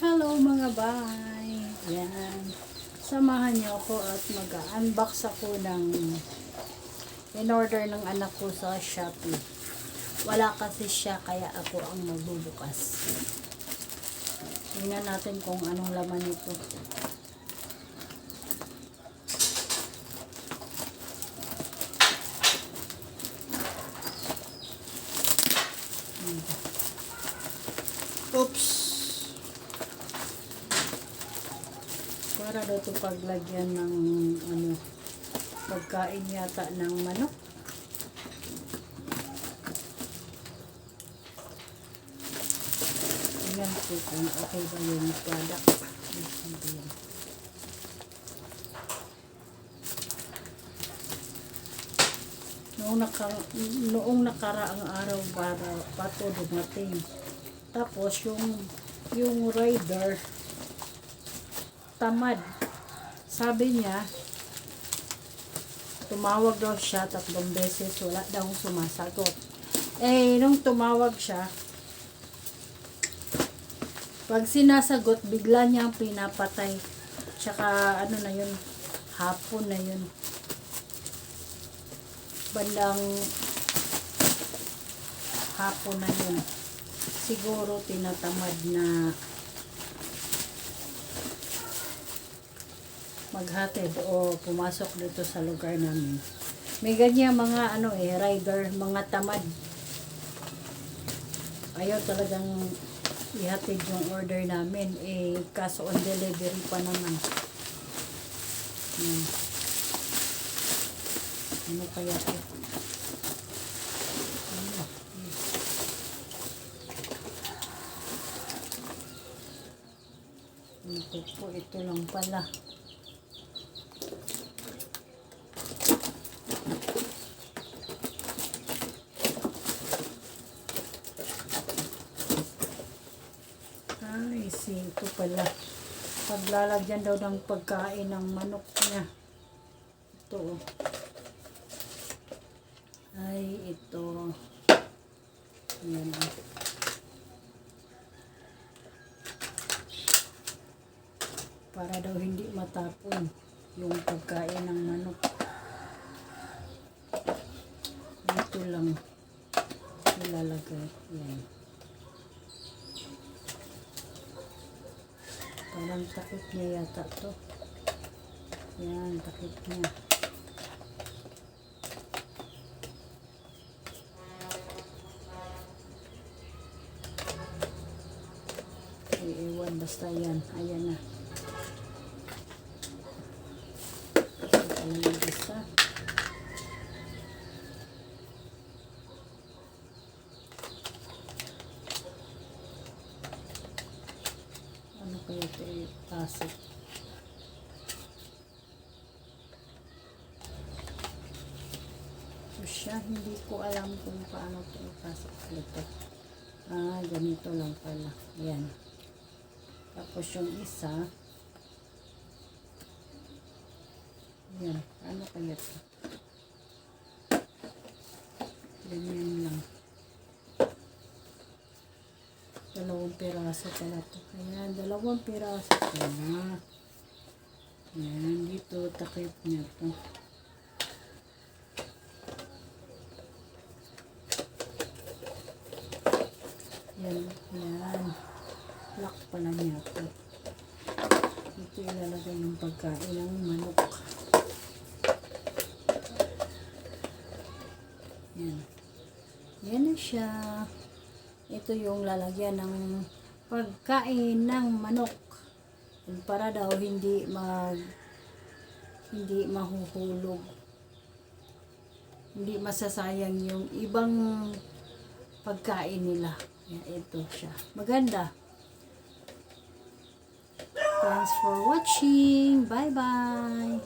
Hello mga bay! Yan. Samahan niyo ako at mag-unbox ako ng in-order ng anak ko sa Shopee. Wala kasi siya kaya ako ang magbubukas. Tingnan natin kung anong laman nito. Oops! Para daw ito paglagyan ng pagkain yata ng manok. Tingnan ko kung okay ba yung product. Noong nakaraang araw pa ito dumating. Tapos yung rider tamad. Sabi niya, tumawag daw siya 3 beses, wala daw sumasagot. Nung tumawag siya, pag sinasagot, bigla niyang pinapatay. Tsaka ano na yun, hapon na yun. Bandang hapon na yun. Siguro tinatamad na maghatid o pumasok dito sa lugar namin. May ganyan mga rider, mga tamad. Ayaw talagang ihatid yung order namin. Kaso on delivery pa naman. Yan. Ano kaya ito? Ito po, ito lang pala. Ito pala. Paglalagyan daw ng pagkain ng manok niya. Ito. Ito. Ayan. Para daw hindi matapon yung pagkain ng manok. Dito lang ilalagay. Ayan. Parang takip niya yata to. Yan, takip niya. Iiwan, basta yan. Ayan na. Ito yung isa. Ano kaya ito ipasok? So siya, hindi ko alam kung paano ito ipasok dito. Ganito lang pala. Yan. Tapos yung isa, yan. Ano kaya ito? Ganyan lang. 2 piraso pala ito. Ayan, 2 piraso pala. Ayan, dito takip niya ito. Yan, yan. Lock pala niya ito. Dito ilalagay yung pagkain ng manok. Yan. Yan na siya. Ito yung lalagyan ng pagkain ng manok. Para daw hindi mahuhulog. Hindi masasayang yung ibang pagkain nila. Yan, ito siya. Maganda. Thanks for watching. Bye-bye.